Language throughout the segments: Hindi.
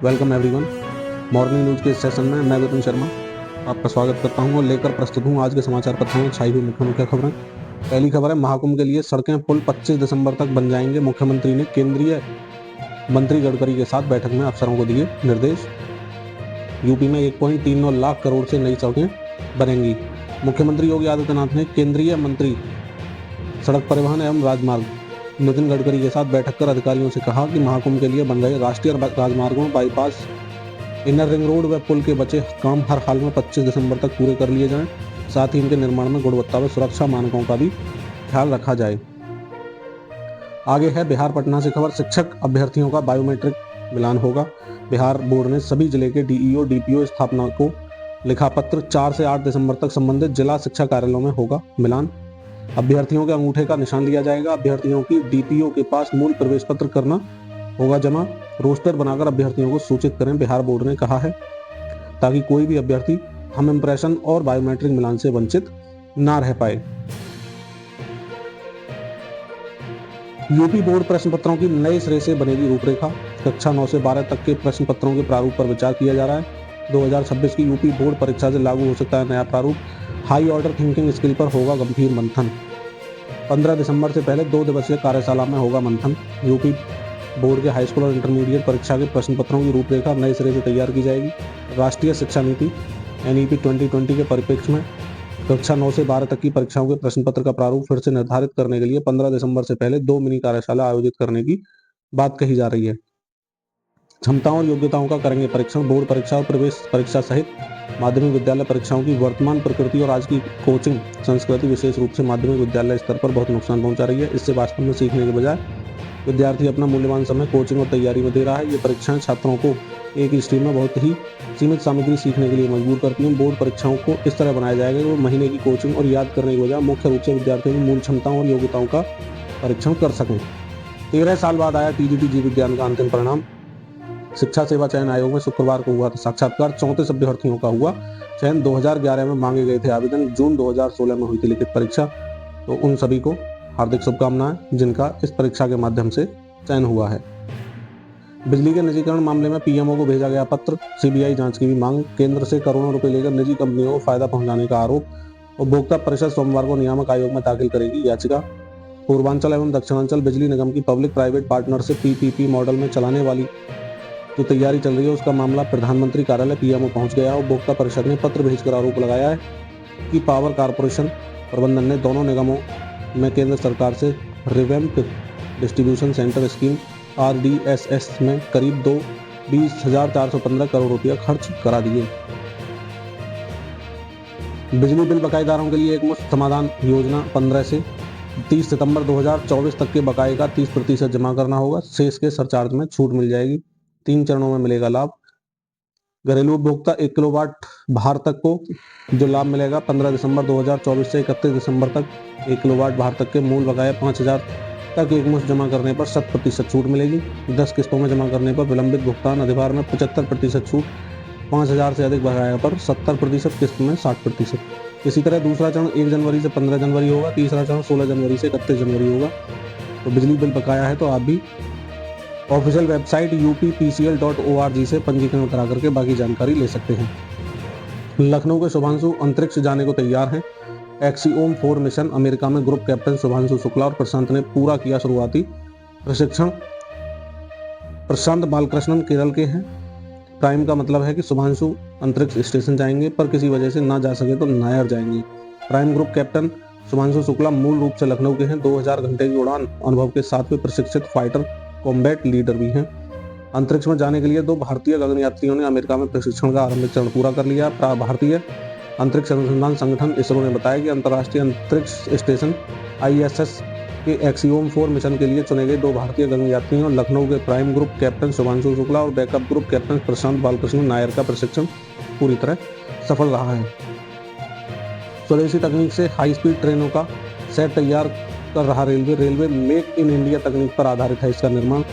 Welcome everyone. मॉर्निंग न्यूज के इस सेशन में मैं विपिन शर्मा आपका स्वागत करता हूं और लेकर प्रस्तुत हूं आज के समाचार पत्रों में छाई हुई मुख्य मुख्य खबरें। पहली खबर है, महाकुंभ के लिए सड़कें पुल 25 दिसंबर तक बन जाएंगे। मुख्यमंत्री ने केंद्रीय मंत्री गडकरी के साथ बैठक में अफसरों को दिए निर्देश। यूपी में 1.39 लाख करोड़ से नई सड़कें बनेंगी। मुख्यमंत्री योगी आदित्यनाथ ने केंद्रीय मंत्री सड़क परिवहन एवं राजमार्ग नितिन गडकरी के साथ बैठक कर अधिकारियों से कहा कि महाकुंभ के लिए बन रहे राष्ट्रीय राजमार्गों, बाईपास, इनर रिंग रोड व पुल के बचे काम हर हाल में 25 दिसंबर तक पूरे कर लिए जाएं। साथ ही इनके निर्माण में गुणवत्ता व सुरक्षा मानकों का भी ख्याल रखा जाए। आगे है बिहार पटना से खबर, शिक्षक अभ्यर्थियों का बायोमेट्रिक मिलान होगा। बिहार बोर्ड ने सभी जिले के डीईओ डीपीओ स्थापना को लिखा पत्र। 4 से 8 दिसंबर तक संबंधित जिला शिक्षा कार्यालयों में होगा मिलान। अभ्यर्थियों के अंगूठे का निशान लिया जाएगा। अभ्यर्थियों की डीपीओ के पास मूल प्रवेश पत्र करना होगा जमा। रोस्टर बनाकर अभ्यर्थियों को सूचित करें, बिहार बोर्ड ने कहा है, ताकि कोई भी अभ्यर्थी हम इंप्रेशन और बायोमेट्रिक मिलान से वंचित ना रह पाए। यूपी बोर्ड प्रश्न पत्रों की नए सिरे से बनेगी रूपरेखा। कक्षा 9 से 12 तक के प्रश्न पत्रों के प्रारूप पर विचार किया जा रहा है। 2026 की यूपी बोर्ड परीक्षा से लागू हो सकता है नया प्रारूप। हाई ऑर्डर थिंकिंग स्किल पर होगा गंभीर मंथन। 15 दिसंबर से पहले 2 दिवसीय कार्यशाला में होगा मंथन। यूपी बोर्ड के हाई स्कूल और इंटरमीडिएट परीक्षा के प्रश्न पत्रों की रूपरेखा नए सिरे से तैयार की जाएगी। राष्ट्रीय शिक्षा नीति NEP 2020 के परिप्रेक्ष्य में कक्षा 9 से 12 तक की परीक्षाओं के प्रश्न पत्र का प्रारूप फिर से निर्धारित करने के लिए 15 दिसंबर से पहले 2 मिनी कार्यशाला आयोजित करने की बात कही जा रही है। क्षमताओं और योग्यताओं का करेंगे परीक्षण। बोर्ड परीक्षा और प्रवेश परीक्षा सहित माध्यमिक विद्यालय परीक्षाओं की वर्तमान प्रकृति और आज की कोचिंग संस्कृति विशेष रूप से माध्यमिक विद्यालय स्तर पर बहुत नुकसान पहुंचा रही है। इससे वास्तव में सीखने के बजाय विद्यार्थी अपना मूल्यवान समय कोचिंग और तैयारी में दे रहा है। ये परीक्षाएं छात्रों को एक स्ट्रीम में बहुत ही सीमित सामग्री सीखने के लिए मजबूर करती हैं। बोर्ड परीक्षाओं को इस तरह बनाया जाएगा कि वो महीने की कोचिंग और याद करने के बजाय मुख्य रूप से विद्यार्थियों की मूल क्षमताओं और योग्यताओं का परीक्षण कर सकें। 13 साल बाद आया TGT जीव विज्ञान का अंतिम परिणाम। शिक्षा सेवा चयन आयोग में शुक्रवार को हुआ था साक्षात्कार। 34 अभ्यर्थियों का हुआ चयन। 2011 में मांगे गए थे आवेदन। जून 2016 में हुई थी लिखित परीक्षा। तो उन सभी को हार्दिक शुभकामनाएं जिनका इस परीक्षा के माध्यम से चयन हुआ है। बिजली के निजीकरण मामले में PMO को भेजा गया पत्र। CBI जांच की भी मांग। केंद्र से करोड़ों रुपए लेकर निजी कंपनियों को फायदा पहुंचाने का आरोप। उपभोक्ता परिषद सोमवार को नियामक आयोग में दाखिल करेगी याचिका। पूर्वांचल एवं दक्षिणांचल बिजली निगम की public private partnership PPP model में चलाने वाली जो तैयारी चल रही है उसका मामला प्रधानमंत्री कार्यालय PMO पहुंच गया है। उपभोक्ता परिषद ने पत्र भेजकर आरोप लगाया है कि पावर कारपोरेशन प्रबंधन ने दोनों निगमों में केंद्र सरकार से revamp distribution centre scheme RDSS में करीब 20,415 करोड़ रुपया खर्च करा दिए। बिजली बिल बकायेदारोों के लिए एक मुश्त समाधान योजना 15 से 30 सितंबर 2024 तक के बकाये का 30% जमा करना होगा। शेष के सरचार्ज में छूट मिल जाएगी। 3 चरणों में मिलेगा लाभ। घरेलू उपभोक्ता 1 किलोवाट भार तक को जो लाभ मिलेगा 15 दिसंबर 2024 से 31 दिसंबर तक 1 किलोवाट भार तक के मूल बकाया 5,000 तक एक मुश्त जमा करने पर 100% छूट मिलेगी। 10 किस्तों में जमा करने पर विलंबित भुगतान अधिभार में 75% छूट। 5,000 से अधिक बकाया पर 70%, किस्त में 60%। इसी तरह दूसरा चरण 1 जनवरी से 15 जनवरी होगा। तीसरा चरण 16 जनवरी से 31 जनवरी होगा। तो बिजली बिल बकाया है तो आप भी ऑफिशियल वेबसाइट uppcl.org से पंजीकरण करा करके बाकी जानकारी ले सकते हैं। लखनऊ के शुभांशु अंतरिक्ष जाने को तैयार हैं। एक्सियोम 4 मिशन अमेरिका में ग्रुप कैप्टन शुभांशु शुक्ला और प्रशांत ने पूरा किया शुरुआती प्रशिक्षण। प्रशांत बालकृष्णन केरल के हैं। प्राइम का मतलब है कि शुभांशु अंतरिक्ष स्टेशन जाएंगे, पर किसी वजह से ना जा सके तो नायर जाएंगे। Prime group captain Shubhanshu Shukla मूल रूप से लखनऊ के हैं। 2000 घंटे की उड़ान अनुभव के साथ वे प्रशिक्षित फाइटर कॉम्बैट लीडर भी हैं। अंतरिक्ष में जाने के लिए 2 भारतीय गगनयात्रियों ने अमेरिका में प्रशिक्षण का आरंभिक चरण पूरा कर लिया। भारतीय अंतरिक्ष अनुसंधान संगठन ISRO ने बताया कि अंतर्राष्ट्रीय अंतरिक्ष स्टेशन ISS के एक्सियोम 4 मिशन के लिए चुने गए 2 भारतीय गगनयात्रियों लखनऊ के prime group captain Shubhanshu Shukla और बैकअप ग्रुप कैप्टन प्रशांत बालकृष्ण नायर का प्रशिक्षण पूरी तरह सफल रहा है। स्वदेशी तकनीक से हाई स्पीड ट्रेनों का सेट तैयार कर रहा रेलवे मेक इन इंडिया तकनीक पर आधारित है इसका निर्माण।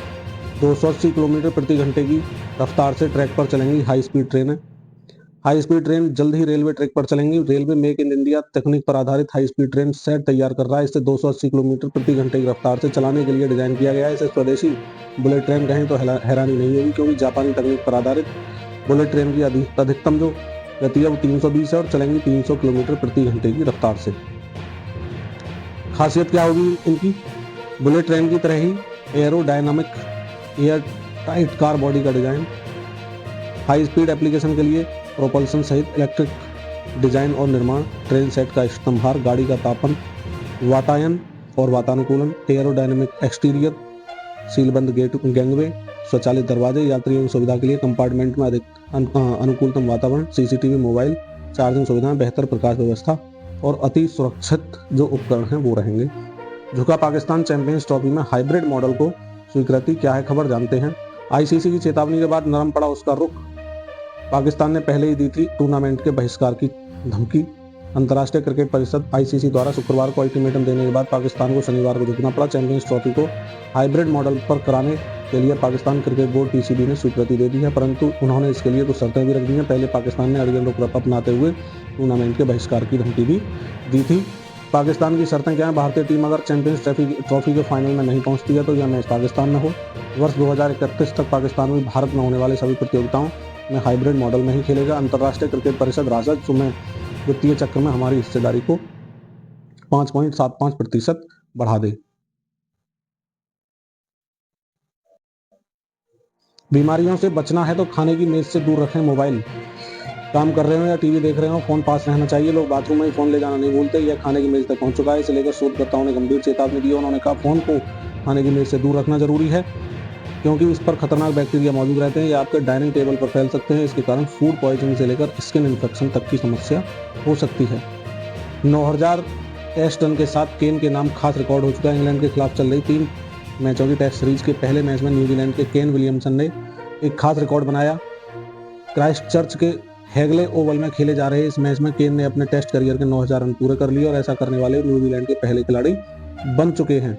280 किलोमीटर प्रति घंटे की रफ्तार से ट्रैक पर चलेंगी हाई स्पीड ट्रेनें। हाई स्पीड ट्रेन जल्द ही रेलवे ट्रैक पर चलेंगी। रेलवे मेक इन इंडिया तकनीक पर आधारित हाई स्पीड ट्रेन सेट तैयार कर रहा है। इसे 280 किलोमीटर प्रति घंटे की रफ्तार से चलाने के लिए डिजाइन किया गया है। इसे स्वदेशी बुलेट ट्रेन कहें तो हैरानी नहीं होगी, क्योंकि जापानी तकनीक पर आधारित बुलेट ट्रेन की अधिकतम जो गति है वो 320 है और चलेंगी 300 किलोमीटर प्रति घंटे की रफ्तार से। खासियत क्या होगी इनकी? बुलेट ट्रेन की तरह ही aerodynamic air tight car body का डिजाइन, हाई स्पीड एप्लीकेशन के लिए प्रोपल्शन सहित इलेक्ट्रिक डिजाइन और निर्माण, ट्रेन सेट का स्तंभार, गाड़ी का तापन, वातायन और वातानुकूलन, एयरोडायनामिक एक्सटीरियर, सीलबंद गैंगवे, स्वचालित दरवाजे, यात्रियों की सुविधा के लिए कंपार्टमेंट में अधिक अनुकूलतम वातावरण, सीसीटीवी, मोबाइल चार्जिंग सुविधाएं, बेहतर प्रकाश व्यवस्था और अति सुरक्षित जो उपकरण हैं वो रहेंगे। झुका पाकिस्तान चैंपियंस ट्रॉफी में हाइब्रिड मॉडल को स्वीकृति, क्या है खबर जानते हैं। आईसीसी की चेतावनी के बाद नरम पड़ा उसका रुख। पाकिस्तान ने पहले ही दी थी टूर्नामेंट के बहिष्कार की धमकी। अंतर्राष्ट्रीय क्रिकेट परिषद आईसीसी द्वारा शुक्रवार को अल्टीमेटम देने के बाद पाकिस्तान को शनिवार को झुकना पड़ा। चैंपियंस ट्रॉफी को हाइब्रिड मॉडल पर कराने के लिए पाकिस्तान क्रिकेट बोर्ड पीसीबी ने स्वीकृति दे दी है, परंतु उन्होंने इसके लिए कुछ शर्तें भी रख दी हैं। पहले पाकिस्तान ने अड़ियल रुख अपनाते हुए टूर्नामेंट के बहिष्कार की धमकी भी दी थी। पाकिस्तान की शर्तें क्या हैं? भारतीय टीम अगर चैंपियंस ट्रॉफी के फाइनल में नहीं पहुंचती है तो यह मैच पाकिस्तान में हो। वर्ष 2031 तक पाकिस्तान में भारत में होने वाले सभी प्रतियोगिताओं में हाइब्रिड मॉडल में ही खेलेगा। अंतर्राष्ट्रीय क्रिकेट परिषद राजस्व में वित्तीय चक्र में हमारी हिस्सेदारी को 5.75% बढ़ा दे। बीमारियों से बचना है तो खाने की मेज से दूर रखें मोबाइल। काम कर रहे हो या टीवी देख रहे हो, फोन पास रहना चाहिए। लोग बाथरूम में ही फोन ले जाना नहीं भूलते। यह खाने की मेज तक पहुंच चुका है। इसे लेकर शोधकर्ताओं ने गंभीर चेतावनी दी। उन्होंने कहा फोन को खाने की मेज से दूर रखना जरूरी है, क्योंकि इस पर खतरनाक बैक्टीरिया मौजूद रहते हैं। ये आपके डाइनिंग टेबल पर फैल सकते हैं। इसके कारण फूड पॉइजनिंग से लेकर स्किन इन्फेक्शन तक की समस्या हो सकती है। 9000 टेस्ट रन के साथ केन के नाम खास रिकॉर्ड हो चुका है। इंग्लैंड के खिलाफ चल रही 3 मैचों की टेस्ट सीरीज के पहले मैच में न्यूजीलैंड के केन विलियमसन ने एक खास रिकॉर्ड बनाया। क्राइस्टचर्च के हैगले ओवल में खेले जा रहे इस मैच में केन ने अपने टेस्ट करियर के 9000 रन पूरे कर लिए और ऐसा करने वाले न्यूजीलैंड के पहले खिलाड़ी बन चुके हैं।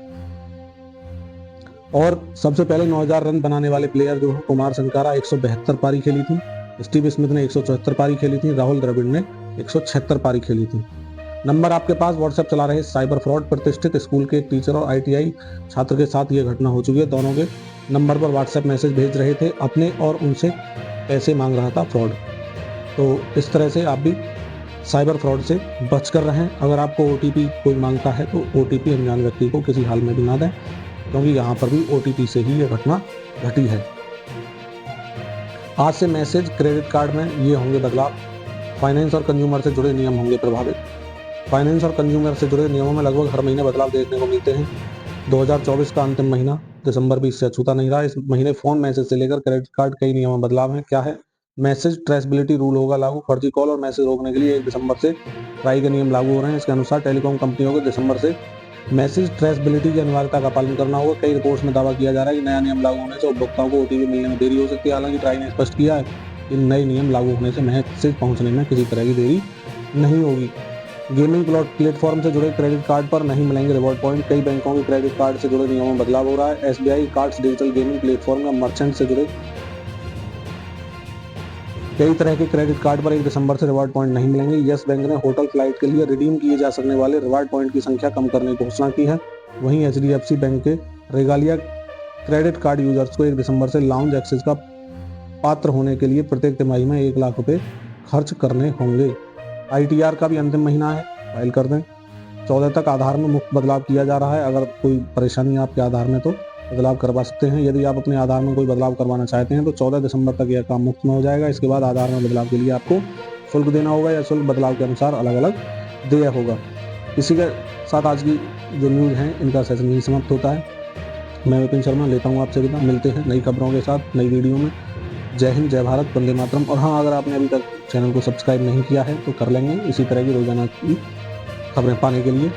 और सबसे पहले 9000 रन बनाने वाले प्लेयर जो कुमार संगकारा 172 पारी खेली थी, स्टीव स्मिथ ने 174 पारी खेली थी, राहुल द्रविड़ ने 176 पारी खेली थी। नंबर आपके पास। व्हाट्सएप चला रहे साइबर फ्रॉड। प्रतिष्ठित स्कूल के एक टीचर और आईटीआई छात्र के साथ यह घटना हो चुकी है। दोनों के नंबर पर व्हाट्सएप मैसेज भेज रहे थे अपने और उनसे पैसे मांग रहा था फ्रॉड। तो इस तरह से आप भी साइबर फ्रॉड से बचकर रहें। अगर आपको ओटीपी कोई मांगता है तो ओटीपी अनजान व्यक्ति को किसी हाल में भी ना दें, क्योंकि यहाँ पर भी ओटीपी से ही यह घटना घटी है। आज से मैसेज क्रेडिट कार्ड में ये होंगे बदलाव। फाइनेंस और कंज्यूमर से जुड़े नियम होंगे प्रभावित। फाइनेंस और कंज्यूमर से जुड़े नियमों में लगभग हर महीने बदलाव देखने को मिलते हैं। 2024 का अंतिम महीना दिसंबर भी इससे अछूता नहीं रहा। इस महीने फोन मैसेज से लेकर क्रेडिट कार्ड कई नियमों में बदलाव है। क्या है? मैसेज ट्रेसेबिलिटी रूल होगा लागू। फर्जी कॉल और मैसेज रोकने के लिए 1 दिसंबर से ट्राई के नियम लागू हो रहे हैं। इसके अनुसार टेलीकॉम कंपनियों को दिसंबर से मैसेज ट्रेसेबिलिटी की अनिवार्यता का पालन करना होगा। कई रिपोर्ट्स में दावा किया जा रहा है कि नया नियम लागू होने से उपभोक्ताओं को ओटीपी मिलने में देरी हो सकती है। हालांकि ट्राई ने स्पष्ट किया है कि नए नियम लागू होने से मैसेज पहुंचने में किसी तरह की देरी नहीं होगी। गेमिंग प्लेटफॉर्म से जुड़े क्रेडिट कार्ड पर नहीं मिलेंगे रिवॉर्ड पॉइंट। कई बैंकों के क्रेडिट कार्ड से जुड़े नियमों में बदलाव हो रहा है। SBI cards digital gaming platform या मर्चेंट से जुड़े कई तरह के क्रेडिट कार्ड पर 1 दिसंबर से रिवॉर्ड पॉइंट नहीं मिलेंगे। यस बैंक ने होटल फ्लाइट के लिए रिडीम किए जा सकने वाले रिवॉर्ड पॉइंट की संख्या कम करने की घोषणा की है। वहीं एचडीएफसी बैंक के रेगालिया क्रेडिट कार्ड यूजर्स को 1 दिसंबर से लाउंज एक्सेस का पात्र होने के लिए प्रत्येक तिमाही में 1 लाख रुपए खर्च करने होंगे। आईटीआर का भी अंतिम महीना है, फाइल कर दें। 14 तक आधार में मुफ्त बदलाव किया जा रहा है। अगर कोई परेशानी है आपके आधार में तो बदलाव करवा सकते हैं। यदि आप अपने आधार में कोई बदलाव करवाना चाहते हैं तो 14 दिसंबर तक यह काम मुफ्त में हो जाएगा। इसके बाद आधार में बदलाव के लिए आपको शुल्क देना होगा या शुल्क बदलाव के अनुसार अलग अलग देय होगा। इसी के साथ आज की जो न्यूज़ हैं इनका सेशन यही समाप्त होता है। मैं विपिन शर्मा लेता हूँ आपसे विदा। मिलते हैं नई खबरों के साथ नई वीडियो में। जय हिंद, जय भारत, वंदे मातरम। और हाँ, अगर आपने अभी तक चैनल को सब्सक्राइब नहीं किया है तो कर लेंगे इसी तरह की रोजाना की खबरें पाने के लिए।